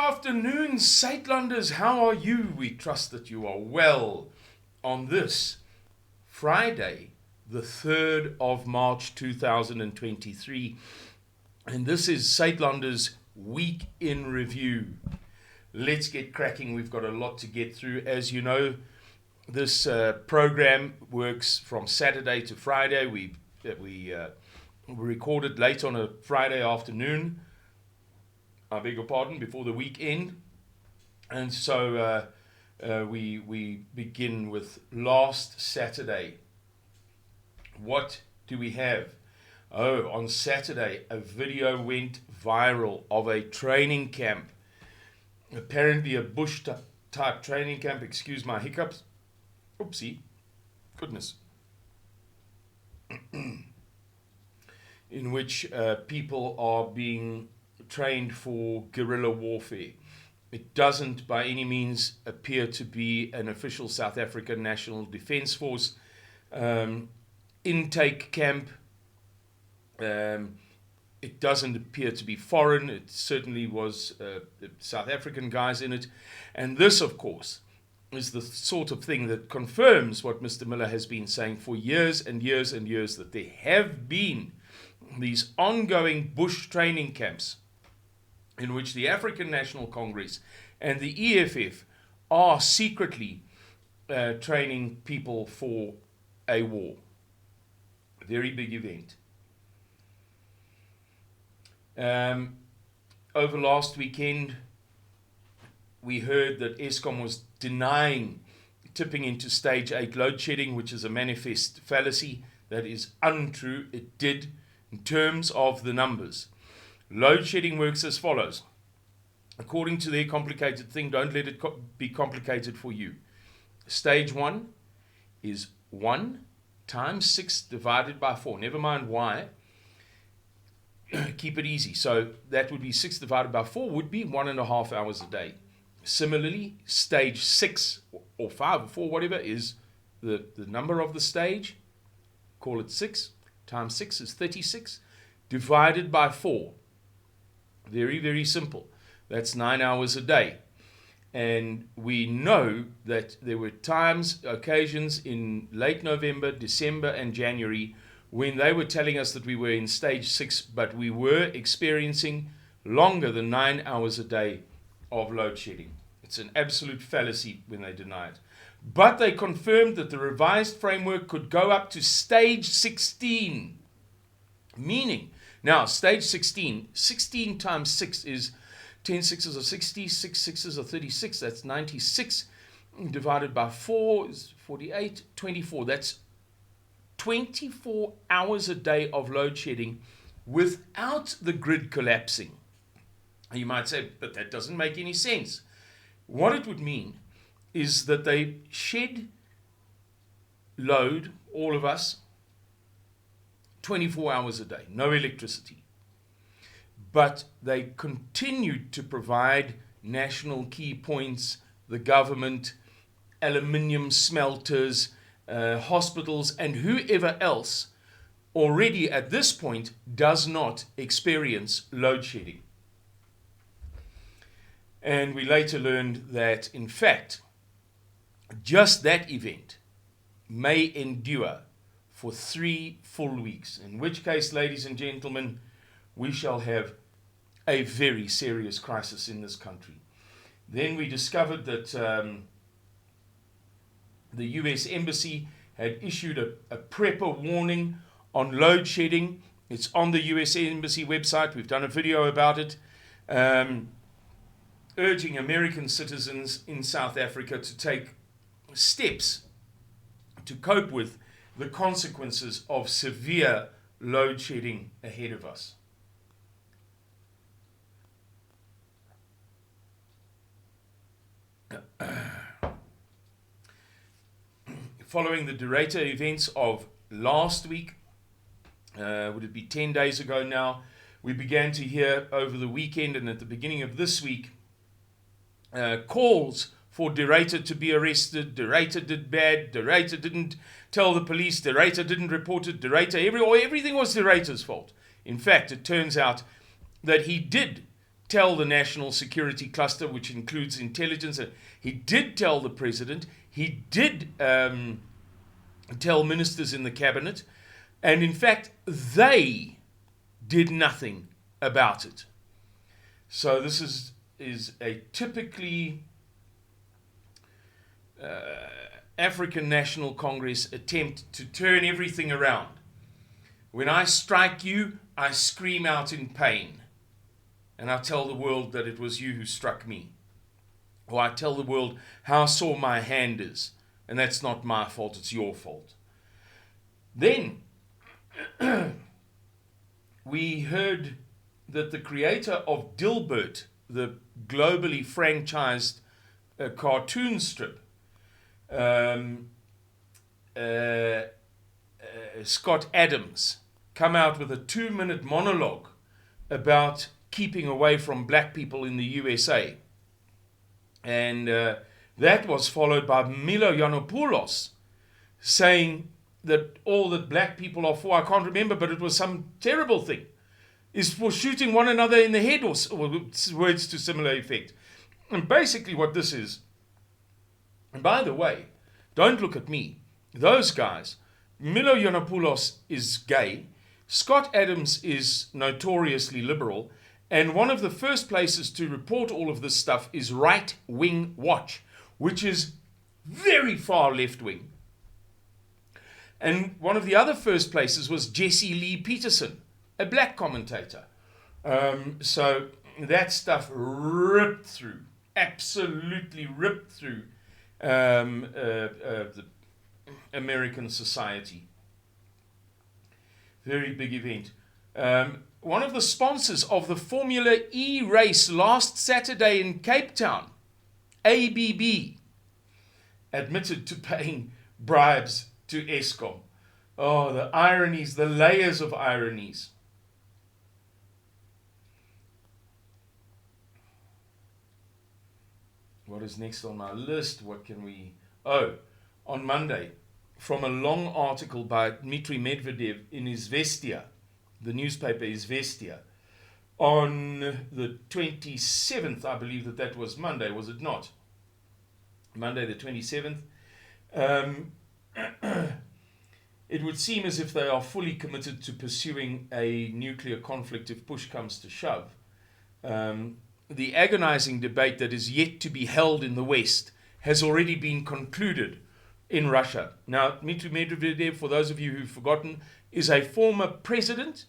afternoon, Suidlanders. How are you? We trust that you are well on this Friday, the 3rd of March 2023. And this is Suidlanders Week in Review. Let's get cracking. We've got a lot to get through. As you know, this program works from Saturday to Friday. We recorded late on a Friday afternoon. I beg your pardon, before the weekend. And so we begin with last Saturday. What do we have? Oh, on Saturday, a video went viral of a training camp. Apparently a bush type training camp. Excuse my hiccups. Oopsie. Goodness. In which people are being trained for guerrilla warfare. It doesn't by any means appear to be an official South African National Defence Force intake camp. It doesn't appear to be foreign. It certainly was South African guys in it. And this, of course, is the sort of thing that confirms what Mr. Miller has been saying for years and years and years, that there have been these ongoing bush training camps in which the African National Congress and the EFF are secretly training people for a war. A very big event. Over last weekend, we heard that Eskom was denying tipping into stage 8 load shedding, which is a manifest fallacy. That is untrue. It did in terms of the numbers. Load shedding works as follows. According to their complicated thing, don't let it be complicated for you. Stage 1 is 1 times 6 divided by 4. Never mind why. Keep it easy. So that would be 6 divided by 4 would be 1.5 hours a day. Similarly, stage 6 or 5 or 4, whatever, is the number of the stage. Call it 6 times 6 is 36 divided by 4. Very, very simple. That's 9 hours a day. And we know that there were times, occasions in late November, December, and January when they were telling us that we were in stage 6, but we were experiencing longer than 9 hours a day of load shedding. It's an absolute fallacy when they deny it. But they confirmed that the revised framework could go up to stage 16. Meaning, now, stage 16, 16 times 6 is 10 sixes are 60, 6 sixes are 36, that's 96, divided by 4 is 48, 24. That's 24 hours a day of load shedding without the grid collapsing. You might say, but that doesn't make any sense. What it would mean is that they shed load, all of us, 24 hours a day, no electricity. But they continued to provide national key points, the government, aluminium smelters, hospitals, and whoever else already at this point does not experience load shedding. And we later learned that, in fact, just that event may endure for 3 full weeks, in which case, ladies and gentlemen, we shall have a very serious crisis in this country. Then we discovered that the US Embassy had issued a prepper warning on load shedding. It's on the US Embassy website. We've done a video about it, urging American citizens in South Africa to take steps to cope with the consequences of severe load shedding ahead of us. Following the Ruyter events of last week, would it be 10 days ago now, we began to hear over the weekend and at the beginning of this week calls for Ruyter to be arrested. Ruyter did bad. Ruyter didn't tell the police. Ruyter didn't report it. Ruyter, everything was Ruyter's fault. In fact, it turns out that he did tell the national security cluster, which includes intelligence. He did tell the president. He did tell ministers in the cabinet. And in fact, they did nothing about it. So this is a typically African National Congress attempt to turn everything around. When I strike you, I scream out in pain. And I tell the world that it was you who struck me. Or I tell the world how sore my hand is. And that's not my fault, it's your fault. Then we heard that the creator of Dilbert, the globally franchised cartoon strip, Scott Adams, come out with a 2-minute monologue about keeping away from black people in the USA. And that was followed by Milo Yiannopoulos saying that all that black people are for, I can't remember, but it was some terrible thing, is for shooting one another in the head, or words to similar effect. And basically what this is, and by the way, don't look at me, those guys, Milo Yiannopoulos is gay, Scott Adams is notoriously liberal, and one of the first places to report all of this stuff is Right Wing Watch, which is very far left wing. And one of the other first places was Jesse Lee Peterson, a black commentator. So that stuff ripped through, absolutely ripped through the American society. Very big event. One of the sponsors of the Formula E race last Saturday in Cape Town, ABB, admitted to paying bribes to Eskom. Oh, the ironies, the layers of ironies. What is next on my list? What can we... Oh, on Monday, from a long article by Dmitry Medvedev in Izvestia, the newspaper Izvestia, on the 27th, I believe that was Monday, was it not? Monday the 27th. It would seem as if they are fully committed to pursuing a nuclear conflict if push comes to shove. The agonizing debate that is yet to be held in the West has already been concluded in Russia. Now, Dmitry Medvedev, for those of you who've forgotten, is a former president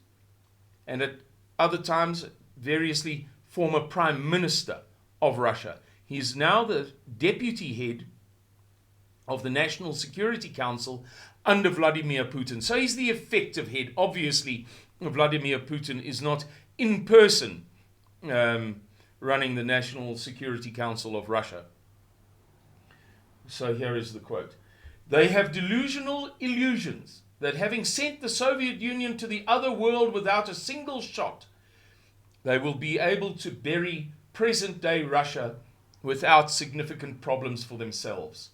and at other times variously former prime minister of Russia. He's now the deputy head of the National Security Council under Vladimir Putin. So he's the effective head. Obviously, Vladimir Putin is not in person running the National Security Council of Russia. So here is the quote. They have delusional illusions that having sent the Soviet Union to the other world without a single shot, they will be able to bury present-day Russia without significant problems for themselves,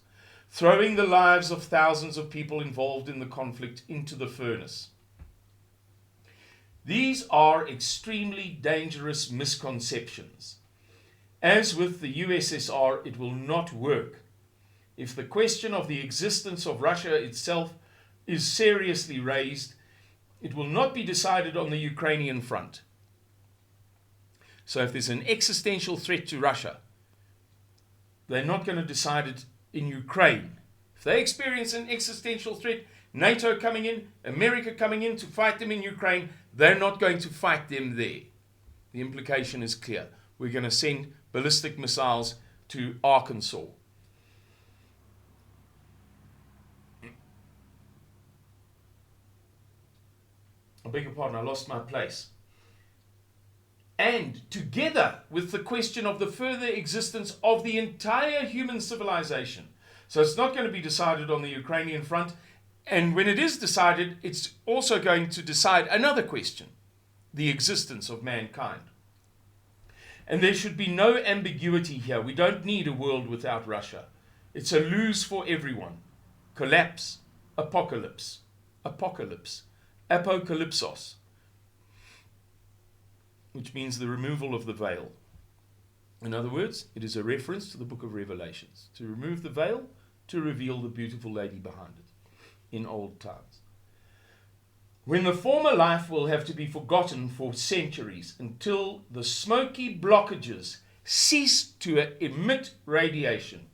throwing the lives of thousands of people involved in the conflict into the furnace. These are extremely dangerous misconceptions. As with the USSR, it will not work. If the question of the existence of Russia itself is seriously raised, it will not be decided on the Ukrainian front. So if there's an existential threat to Russia, they're not going to decide it in Ukraine. If they experience an existential threat, NATO coming in, America coming in to fight them in Ukraine, they're not going to fight them there. The implication is clear. We're going to send ballistic missiles to Arkansas. I beg your pardon, I lost my place. And together with the question of the further existence of the entire human civilization. So it's not going to be decided on the Ukrainian front. And when it is decided, it's also going to decide another question, the existence of mankind. And there should be no ambiguity here. We don't need a world without Russia. It's a lose for everyone. Collapse, apocalypse, apocalypse, apocalypsos, which means the removal of the veil. In other words, it is a reference to the book of Revelations, to remove the veil, to reveal the beautiful lady behind it in old times. When the former life will have to be forgotten for centuries until the smoky blockages cease to emit radiation.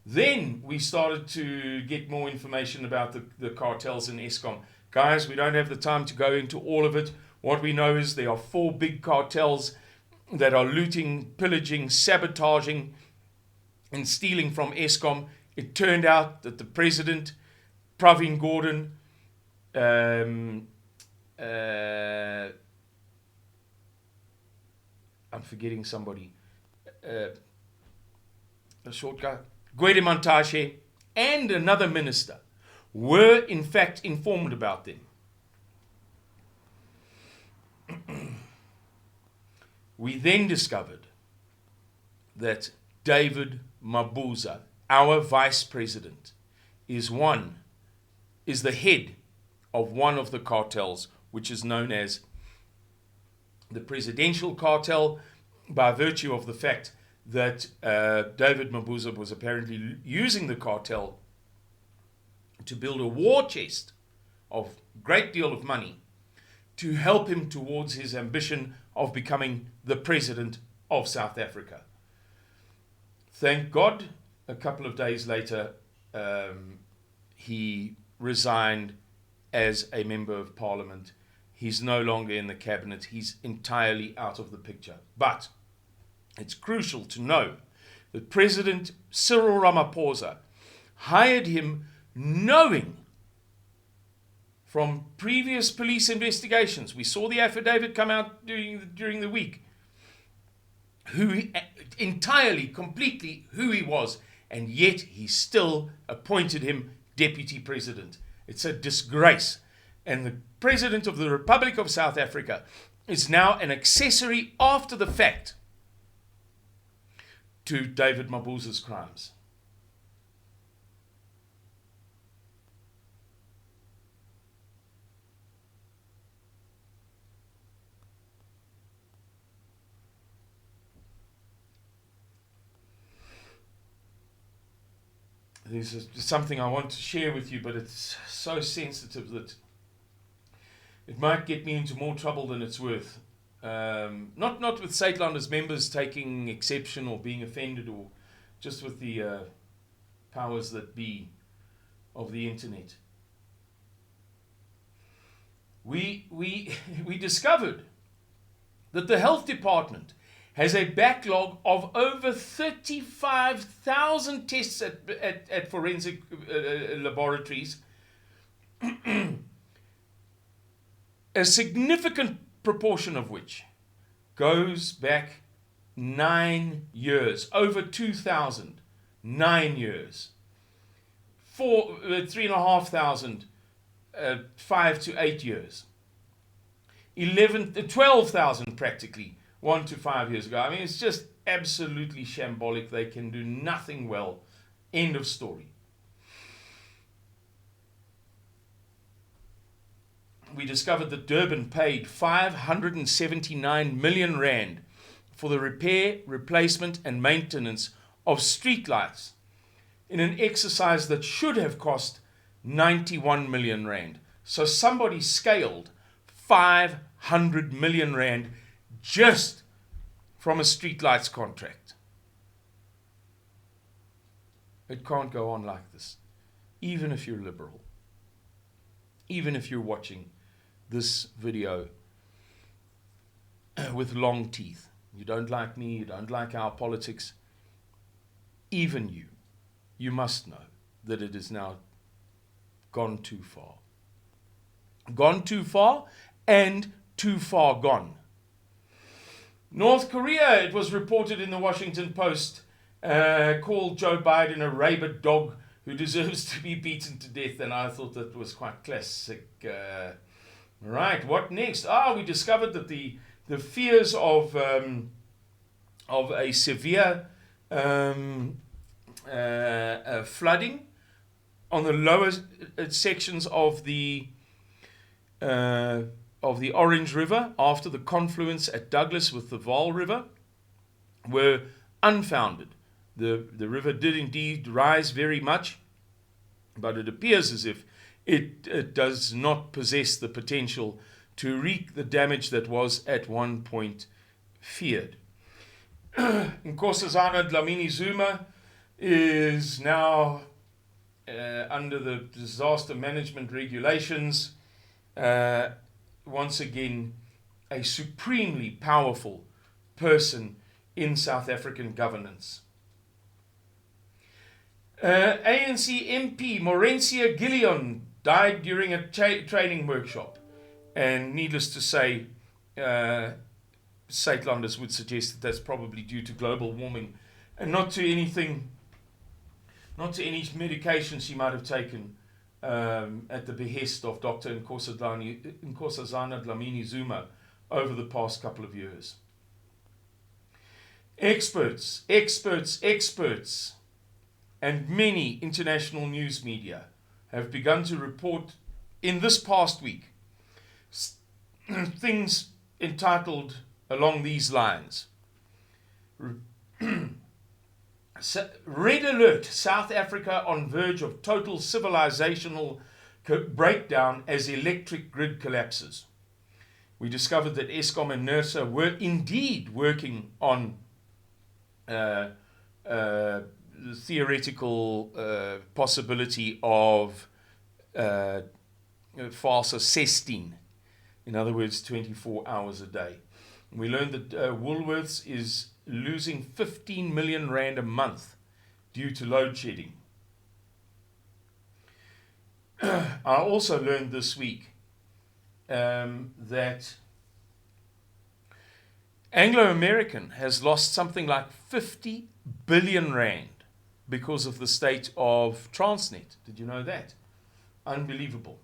Then we started to get more information about the cartels in Eskom. Guys, we don't have the time to go into all of it. What we know is there are 4 big cartels that are looting, pillaging, sabotaging, and stealing from Eskom. It turned out that the president, Pravin Gordhan, I'm forgetting somebody, a short guy, Gwede Mantashe, and another minister were in fact informed about them. We then discovered that David Mabuza, our vice president, is the head of one of the cartels, which is known as the presidential cartel, by virtue of the fact that David Mabuza was apparently using the cartel to build a war chest of great deal of money to help him towards his ambition of becoming the president of South Africa. Thank God, a couple of days later, he resigned as a member of parliament. He's no longer in the cabinet. He's entirely out of the picture. But it's crucial to know that President Cyril Ramaphosa hired him knowing from previous police investigations, we saw the affidavit come out during the week, completely who he was, and yet he still appointed him deputy president. It's a disgrace. And the president of the Republic of South Africa is now an accessory after the fact to David Mabuza's crimes. This is something I want to share with you, but it's so sensitive that it might get me into more trouble than it's worth. Not with Suidlanders members taking exception or being offended, or just with the powers that be of the internet. We discovered that the health department has a backlog of over 35,000 tests at forensic laboratories, a significant proportion of which goes back 9 years, over 2,000, 9 years, 3,500, 5 to 8 years, 12,000 practically 1 to 5 years ago. I mean, it's just absolutely shambolic. They can do nothing well. End of story. We discovered that Durban paid 579 million rand for the repair, replacement and maintenance of streetlights in an exercise that should have cost 91 million rand. So somebody scaled 500 million rand just from a streetlights contract. It can't go on like this. Even if you're liberal, even if you're watching this video with long teeth, you don't like me, you don't like our politics, even you must know that it is now gone too far. Gone too far and too far gone. North Korea, it was reported in the Washington Post, called Joe Biden a rabid dog who deserves to be beaten to death, and I thought that was quite classic. Right, what next? We discovered that the fears of a severe flooding on the lower sections of the of the Orange River after the confluence at Douglas with the Vaal River were unfounded. The river did indeed rise very much, but it appears as if it does not possess the potential to wreak the damage that was at one point feared. Nkosazana Dlamini Zuma is now under the disaster management regulations, once again a supremely powerful person in South African governance. ANC MP Maurencia Gillion died during a training workshop, and needless to say, Suidlanders would suggest that that's probably due to global warming and not to any medication she might have taken at the behest of Dr. Nkosazana Dlamini Zuma over the past couple of years. Experts, and many international news media have begun to report in this past week things entitled along these lines. Red alert, South Africa on verge of total civilizational breakdown as electric grid collapses. We discovered that Eskom and NERSA were indeed working on the theoretical possibility of FASA 16, in other words, 24 hours a day. We learned that Woolworths is losing 15 million rand a month due to load shedding. I also learned this week that Anglo-American has lost something like 50 billion rand because of the state of Transnet. Did you know that? Unbelievable.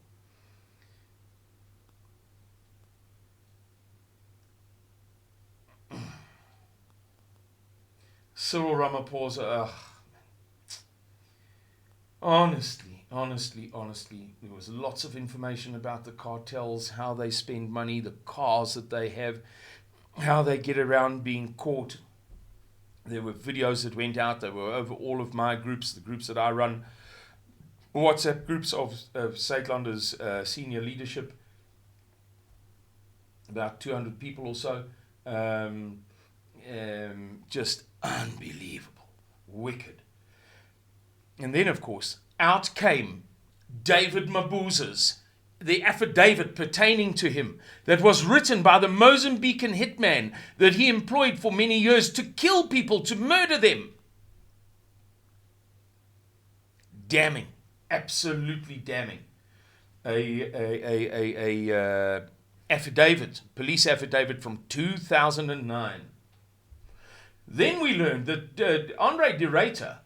Cyril Ramaphosa, honestly, there was lots of information about the cartels, how they spend money, the cars that they have, how they get around being caught. There were videos that went out, they were over all of my groups, the groups that I run, WhatsApp groups of Suidlanders senior leadership, about 200 people or so. Just unbelievable, wicked. And then, of course, out came David Mabuza's, the affidavit pertaining to him that was written by the Mozambican hitman that he employed for many years to kill people, to murder them. Damning, absolutely damning. A affidavit, police affidavit from 2009. Then we learned that Andre de Ruyter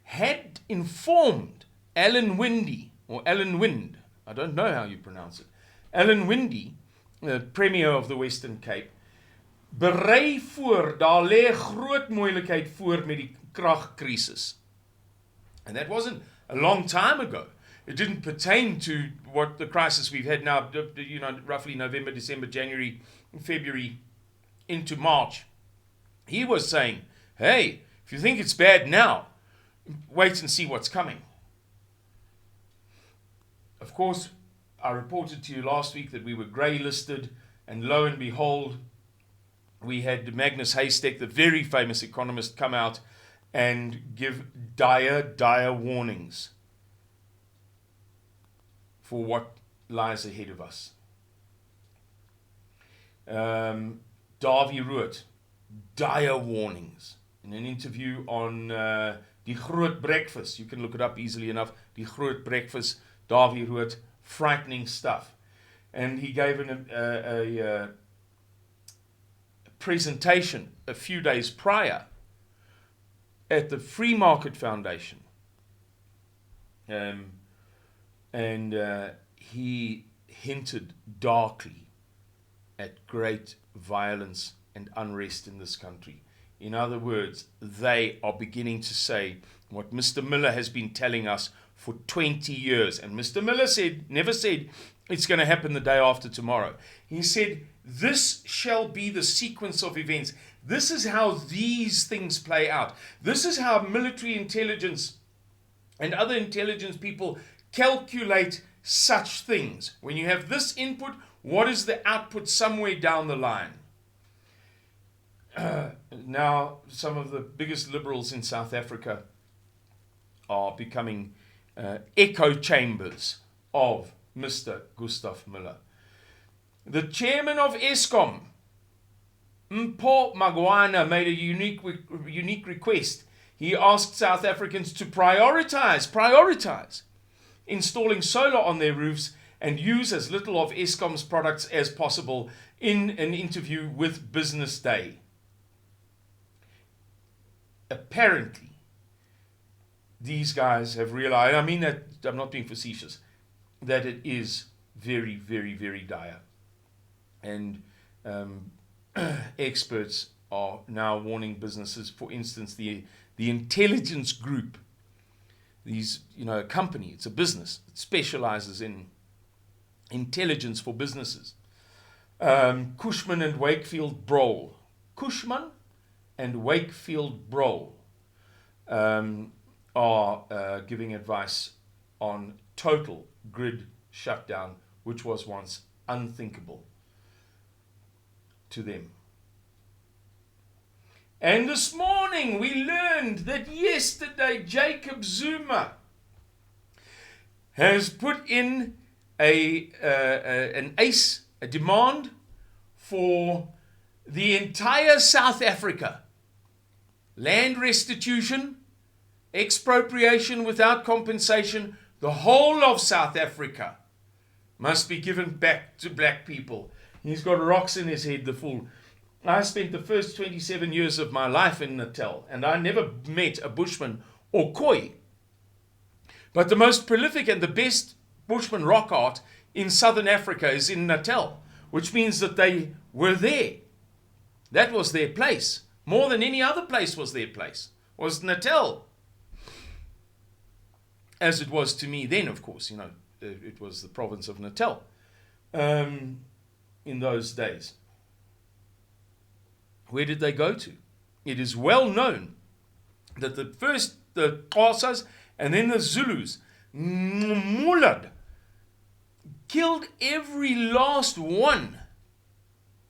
had informed Alan Winde, I don't know how you pronounce it, Alan Winde, the Premier of the Western Cape, berei voor, daar lê groot moeilikheid voor met die kragkrisis. And that wasn't a long time ago. It didn't pertain to what the crisis we've had now, roughly November, December, January, February, into March. He was saying, hey, if you think it's bad now, wait and see what's coming. Of course, I reported to you last week that we were grey listed, and lo and behold, we had Magnus Haystack, the very famous economist, come out and give dire warnings for what lies ahead of us. Davie Rood, dire warnings in an interview on Die Groot Breakfast. You can look it up easily enough. Die Groot Breakfast, Davie Rood, frightening stuff. And he gave a presentation a few days prior at the Free Market Foundation. And he hinted darkly at great violence and unrest in this country In other words, they are beginning to say what Mr. Miller has been telling us for 20 years. And Mr. Miller never said it's going to happen the day after tomorrow. He said, this shall be the sequence of events. This is how these things play out. This is how military intelligence and other intelligence people calculate such things. When you have this input, what is the output somewhere down the line? Now, some of the biggest liberals in South Africa are becoming echo chambers of Mr. Gustav Miller. The chairman of Eskom, Mpho Magwana, made a unique request. He asked South Africans to prioritize installing solar on their roofs and use as little of Eskom's products as possible in an interview with Business Day. Apparently, these guys have realized, I mean that I'm not being facetious, that it is very, very, very dire. And experts are now warning businesses, for instance, the intelligence group, a company, it's a business, it specializes in intelligence for businesses. Cushman and Wakefield Broll. Cushman and Wakefield Broll are giving advice on total grid shutdown, which was once unthinkable to them. And this morning we learned that yesterday Jacob Zuma has put in a demand for the entire South Africa. Land restitution, expropriation without compensation, the whole of South Africa must be given back to black people. He's got rocks in his head, the fool. I spent the first 27 years of my life in Natal, and I never met a Bushman or Khoi. But the most prolific and the best Bushman rock art in Southern Africa is in Natal, which means that they were there. That was their place. More than any other place was their place, was Natal. As it was to me then, of course, it was the province of Natal in those days. Where did they go to? It is well known that the Xhosas and then the Zulus, Mulad, killed every last one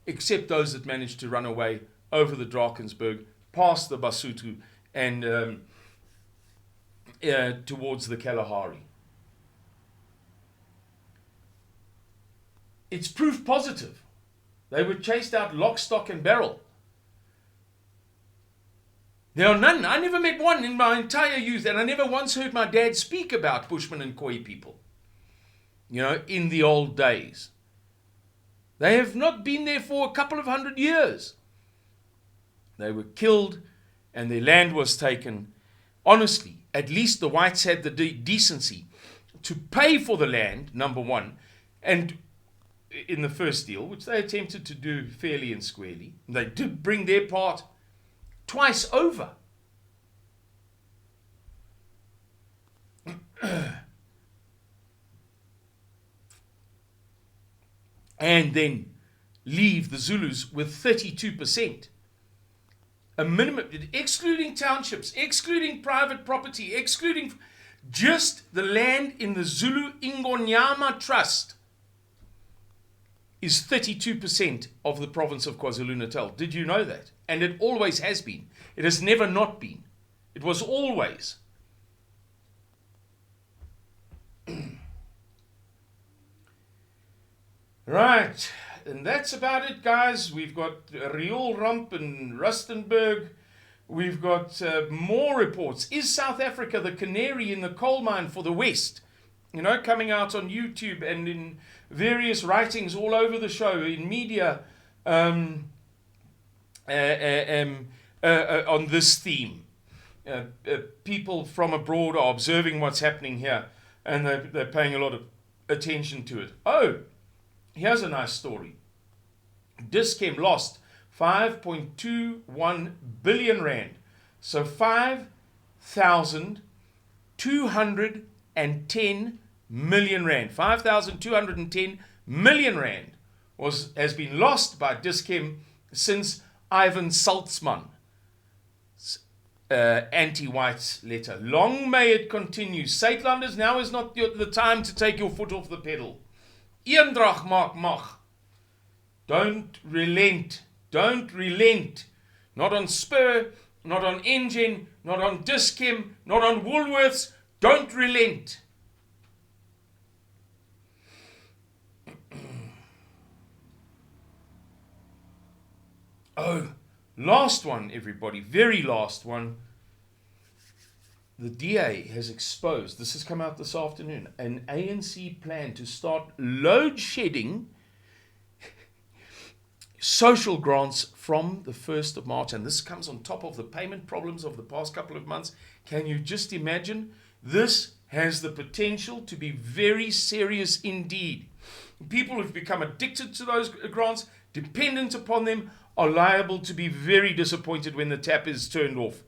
except those that managed to run away over the Drakensberg, past the Basotho, and towards the Kalahari. It's proof positive. They were chased out lock, stock, and barrel. There are none. I never met one in my entire youth, and I never once heard my dad speak about Bushman and Khoi people. In the old days. They have not been there for a couple of 100 years. They were killed and their land was taken. Honestly, at least the whites had the decency to pay for the land, number one, and in the first deal, which they attempted to do fairly and squarely, they did bring their part twice over. And then leave the Zulus with 32%. A minimum, excluding townships, excluding private property, excluding just the land in the Zulu Ingonyama Trust is 32% of the province of KwaZulu-Natal. Did you know that? And it always has been. It has never not been. It was always. Right. And that's about it, guys. We've got Riol Rump and Rustenburg. We've got more reports. Is South Africa the canary in the coal mine for the West? Coming out on YouTube and in various writings all over the show, in media, on this theme. People from abroad are observing what's happening here, and they're paying a lot of attention to it. Oh, here's a nice story. Dis-Chem lost 5.21 billion rand. So 5,210 million rand. 5,210 million rand has been lost by Dis-Chem since Ivan Saltzman's anti-whites letter. Long may it continue. Suidlanders, now is not the time to take your foot off the pedal. Eendrag maak mag. Don't relent. Don't relent. Not on Spur, not on Engen, not on Dis-Chem, not on Woolworths. Don't relent. Oh, last one, everybody. Very last one. The DA has exposed, this has come out this afternoon, an ANC plan to start load shedding social grants from the 1st of March. And this comes on top of the payment problems of the past couple of months. Can you just imagine? This has the potential to be very serious indeed. People who've become addicted to those grants, dependent upon them, are liable to be very disappointed when the tap is turned off.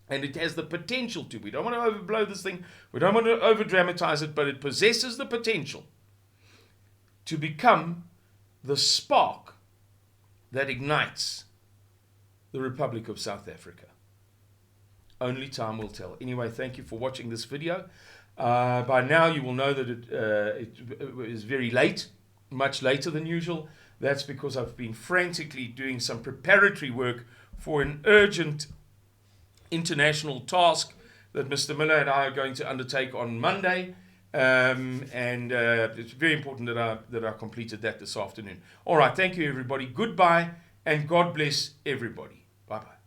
And it has the potential to. We don't want to overblow this thing. We don't want to over-dramatize it, but it possesses the potential to become the spark that ignites the Republic of South Africa. Only time will tell. Anyway, thank you for watching this video. By now you will know that it is very late, much later than usual. That's because I've been frantically doing some preparatory work for an urgent international task that Mr. Miller and I are going to undertake on Monday. It's very important that I completed that this afternoon. All right, thank you, everybody. Goodbye, and God bless everybody. Bye-bye.